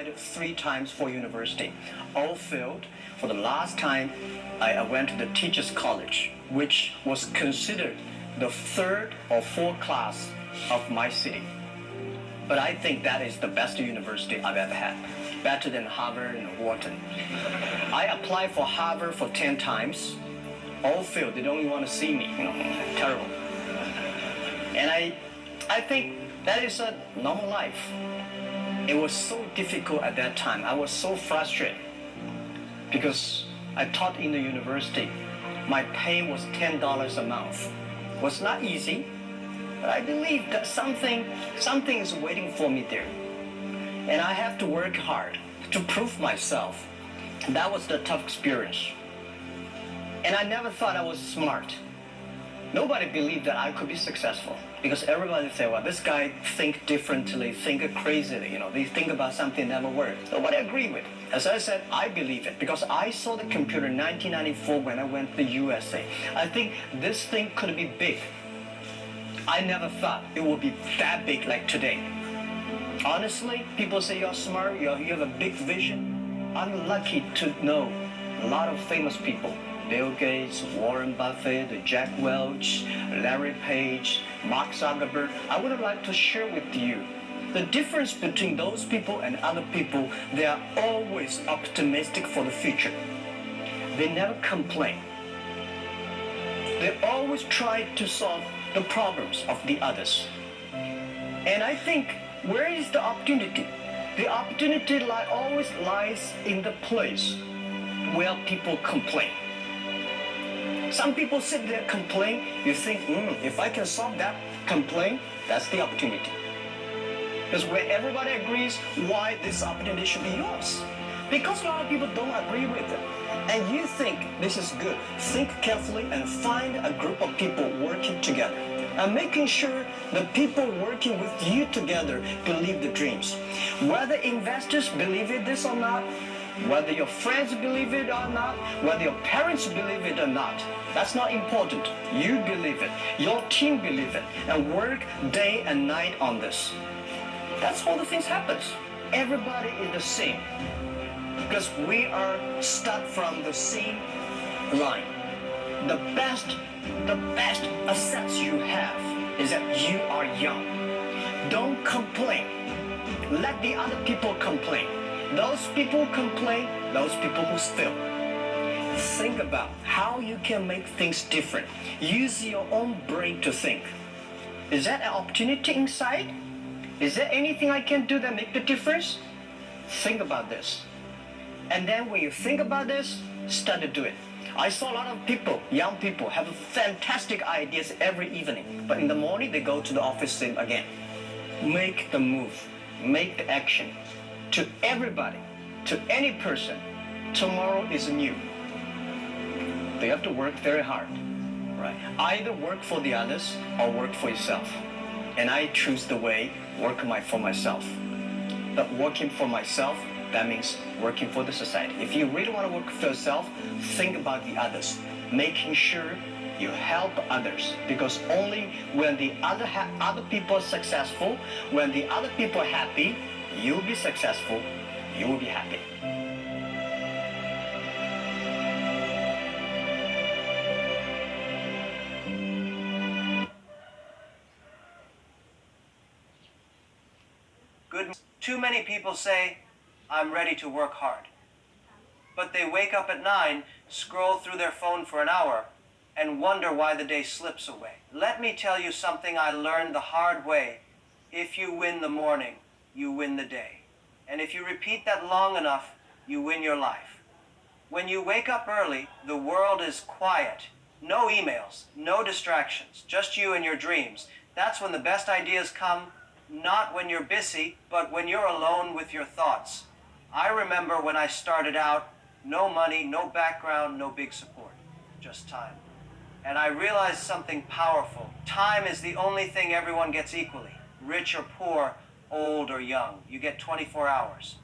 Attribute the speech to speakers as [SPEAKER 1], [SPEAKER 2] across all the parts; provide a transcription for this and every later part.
[SPEAKER 1] applied 3 times for university, all failed. For the last time, I went to the teachers' college, which was considered the 3rd or 4th class of my city. But I think that is the best university I've ever had, better than Harvard and Wharton. I applied for Harvard for 10 times, all failed. They don't even want to see me, terrible. And I think that is a normal life. It was so difficult at that time. I was so frustrated because I taught in the university. My pay was $10 a month. It was not easy, but I believe that something is waiting for me there. And I have to work hard to prove myself. That was the tough experience. And I never thought I was smart. Nobody believed that I could be successful because everybody said, well, this guy think differently, think crazily, they think about something that never worked. Nobody agreed with. As I said, I believe it because I saw the computer in 1994 when I went to the USA. I think this thing could be big. I never thought it would be that big like today. Honestly, people say you're smart, you have a big vision. I'm lucky to know a lot of famous people. Bill Gates, Warren Buffett, Jack Welch, Larry Page, Mark Zuckerberg. I would like to share with you the difference between those people and other people. They are always optimistic for the future. They never complain. They always try to solve the problems of the others. And I think, where is the opportunity? The opportunity always lies in the place where people complain. Some people sit there complain. You think, if I can solve that complaint, that's the opportunity. Because when everybody agrees why this opportunity should be yours. Because a lot of people don't agree with it. And you think this is good. Think carefully and find a group of people working together. And making sure the people working with you together believe the dreams. Whether investors believe in this or not, whether your friends believe it or not, whether your parents believe it or not, that's not important. You believe it. Your team believe it. And work day and night on this. That's how the things happens. Everybody is the same. Because we are stuck from the same line. The best assets you have is that you are young. Don't complain. Let the other people complain. Those people complain, those people who fail. Think about how you can make things different. Use your own brain to think. Is that an opportunity inside? Is there anything I can do that make the difference? Think about this. And then when you think about this, start to do it. I saw a lot of people, young people, have fantastic ideas every evening. But in the morning, they go to the office same again. Make the move. Make the action. To everybody, to any person, tomorrow is new. They have to work very hard, right? Either work for the others or work for yourself. And I choose the way, work for myself. But working for myself, that means working for the society. If you really want to work for yourself, think about the others, making sure you help others. Because only when the other people are successful, when the other people are happy, you'll be successful, you will be happy. Too many people say, I'm ready to work hard. But they wake up at 9, scroll through their phone for an hour, and wonder why the day slips away. Let me tell you something I learned the hard way. If you win the morning, you win the day. And if you repeat that long enough, you win your life. When you wake up early, the world is quiet. No emails, no distractions, just you and your dreams. That's when the best ideas come, not when you're busy, but when you're alone with your thoughts. I remember when I started out, no money, no background, no big support, just time. And I realized something powerful. Time is the only thing everyone gets equally. Rich or poor, old or young. You get 24 hours.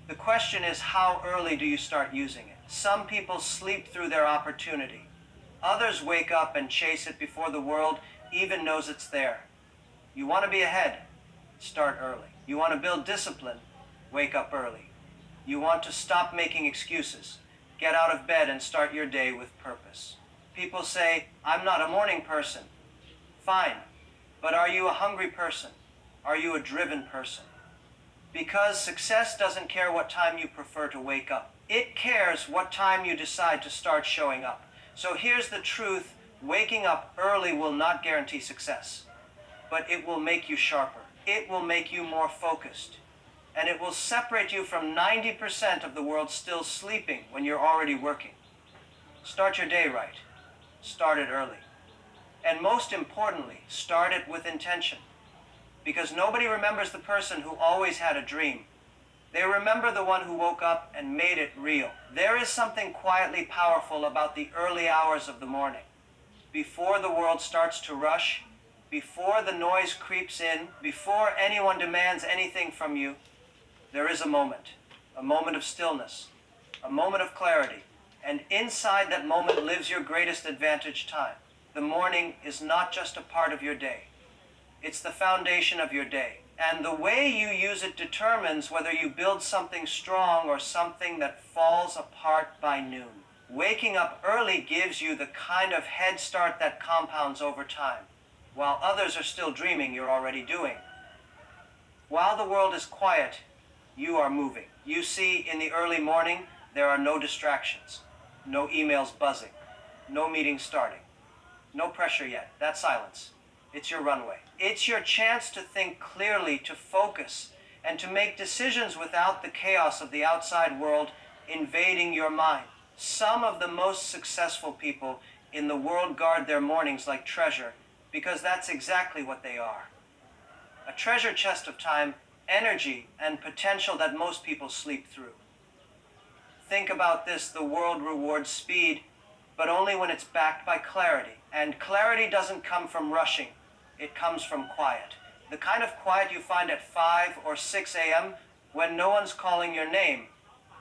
[SPEAKER 1] The question is, how early do you start using it? Some people sleep through their opportunity. Others wake up and chase it before the world even knows it's there. You want to be ahead? Start early. You want to build discipline?
[SPEAKER 2] Wake up early. You want to stop making excuses. Get out of bed and start your day with purpose. People say, I'm not a morning person. Fine, but are you a hungry person? Are you a driven person? Because success doesn't care what time you prefer to wake up. It cares what time you decide to start showing up. So here's the truth, waking up early will not guarantee success, but it will make you sharper. It will make you more focused. And it will separate you from 90% of the world still sleeping when you're already working. Start your day right. Start it early. And most importantly, start it with intention. Because nobody remembers the person who always had a dream. They remember the one who woke up and made it real. There is something quietly powerful about the early hours of the morning. Before the world starts to rush, before the noise creeps in, before anyone demands anything from you, there is a moment of stillness, a moment of clarity, and inside that moment lives your greatest advantage time. The morning is not just a part of your day. It's the foundation of your day. And the way you use it determines whether you build something strong or something that falls apart by noon. Waking up early gives you the kind of head start that compounds over time. While others are still dreaming, you're already doing. While the world is quiet, you are moving. You see, in the early morning, there are no distractions, no emails buzzing, no meetings starting, no pressure yet. That's silence. It's your runway. It's your chance to think clearly, to focus, and to make decisions without the chaos of the outside world invading your mind. Some of the most successful people in the world guard their mornings like treasure, because that's exactly what they are. A treasure chest of time, energy, and potential that most people sleep through. Think about this, the world rewards speed, but only when it's backed by clarity. And clarity doesn't come from rushing, it comes from quiet. The kind of quiet you find at 5 or 6 a.m. when no one's calling your name,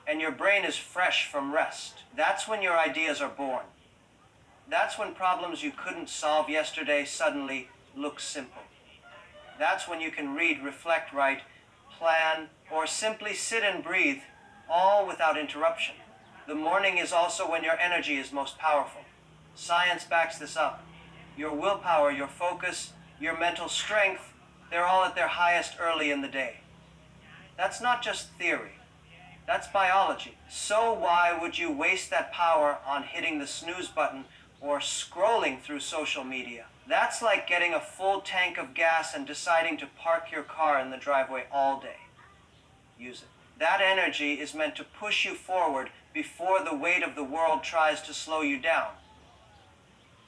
[SPEAKER 2] and your brain is fresh from rest. That's when your ideas are born. That's when problems you couldn't solve yesterday suddenly look simple. That's when you can read, reflect, write, plan, or simply sit and breathe, all without interruption. The morning is also when your energy is most powerful. Science backs this up. Your willpower, your focus, your mental strength, they're all at their highest early in the day. That's not just theory. That's biology. So why would you waste that power on hitting the snooze button or scrolling through social media? That's like getting a full tank of gas and deciding to park your car in the driveway all day. Use it. That energy is meant to push you forward before the weight of the world tries to slow you down.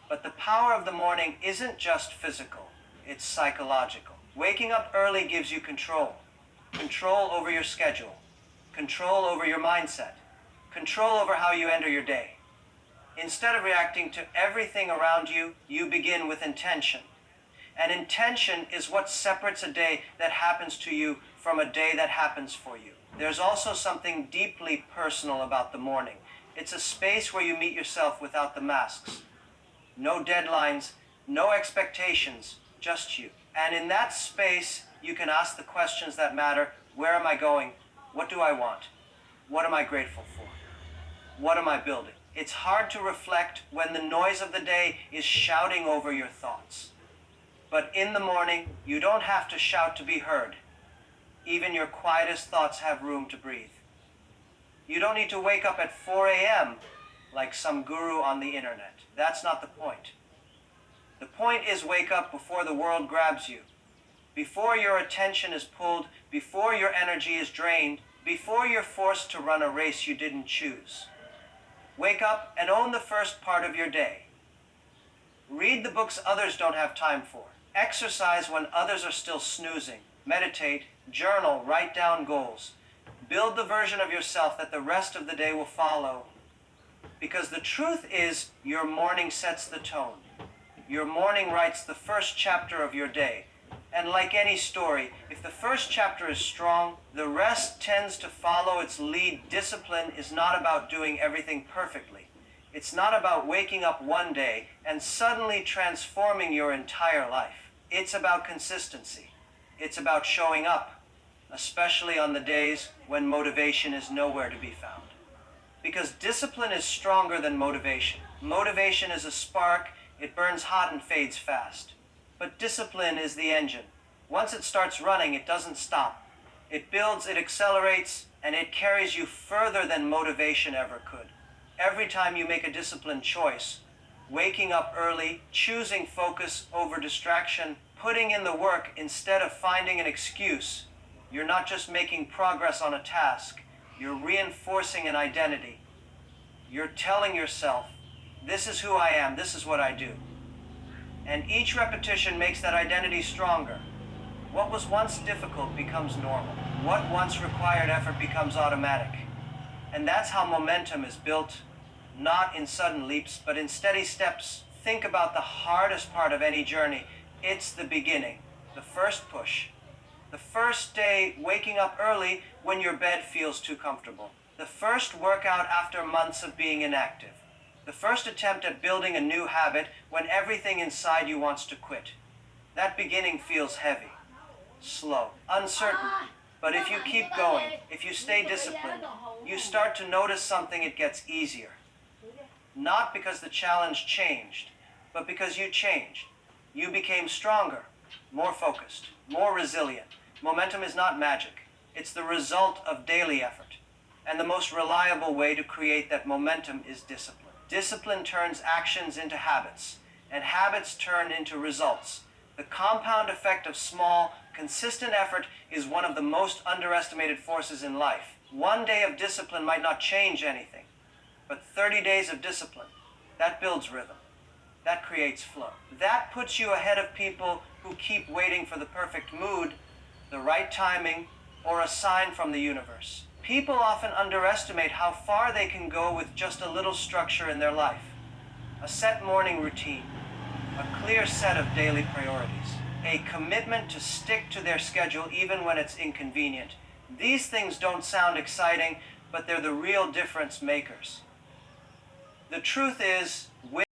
[SPEAKER 2] But the power of the morning isn't just physical, it's psychological. Waking up early gives you control. Control over your schedule. Control over your mindset. Control over how you enter your day. Instead of reacting to everything around you, you begin with intention. And intention is what separates a day that happens to you from a day that happens for you. There's also something deeply personal about the morning. It's a space where you meet yourself without the masks. No deadlines, no expectations, just you. And in that space, you can ask the questions that matter. Where am I going? What do I want? What am I grateful for? What am I building? It's hard to reflect when the noise of the day is shouting over your thoughts. But in the morning, you don't have to shout to be heard. Even your quietest thoughts have room to breathe. You don't need to wake up at 4 a.m. like some guru on the internet. That's not the point. The point is wake up before the world grabs you, before your attention is pulled, before your energy is drained, before you're forced to run a race you didn't choose. Wake up and own the first part of your day. Read the books others don't have time for. Exercise when others are still snoozing. Meditate, journal, write down goals. Build the version of yourself that the rest of the day will follow. Because the truth is, your morning sets the tone. Your morning writes the first chapter of your day. And like any story, if the first chapter is strong, the rest tends to follow its lead. Discipline is not about doing everything perfectly. It's not about waking up one day and suddenly transforming your entire life. It's about consistency. It's about showing up, especially on the days when motivation is nowhere to be found. Because discipline is stronger than motivation. Motivation is a spark, it burns hot and fades fast. But discipline is the engine. Once it starts running, it doesn't stop. It builds, it accelerates, and it carries you further than motivation ever could. Every time you make a disciplined choice, waking up early, choosing focus over distraction, putting in the work instead of finding an excuse, you're not just making progress on a task, you're reinforcing an identity. You're telling yourself, this is who I am, this is what I do. And each repetition makes that identity stronger. What was once difficult becomes normal. What once required effort becomes automatic. And that's how momentum is built, not in sudden leaps, but in steady steps. Think about the hardest part of any journey. It's the beginning, the first push. The first day waking up early when your bed feels too comfortable. The first workout after months of being inactive. The first attempt at building a new habit when everything inside you wants to quit. That beginning feels heavy, slow, uncertain. But if you keep going, if you stay disciplined, you start to notice something, it gets easier. Not because the challenge changed, but because you changed. You became stronger, more focused, more resilient. Momentum is not magic. It's the result of daily effort. And the most reliable way to create that momentum is discipline. Discipline turns actions into habits, and habits turn into results. The compound effect of small, consistent effort is one of the most underestimated forces in life. One day of discipline might not change anything, but 30 days of discipline, that builds rhythm. That creates flow. That puts you ahead of people who keep waiting for the perfect mood, the right timing, or a sign from the universe. People often underestimate how far they can go with just a little structure in their life. A set morning routine, a clear set of daily priorities, a commitment to stick to their schedule even when it's inconvenient. These things don't sound exciting, but they're the real difference makers. The truth is,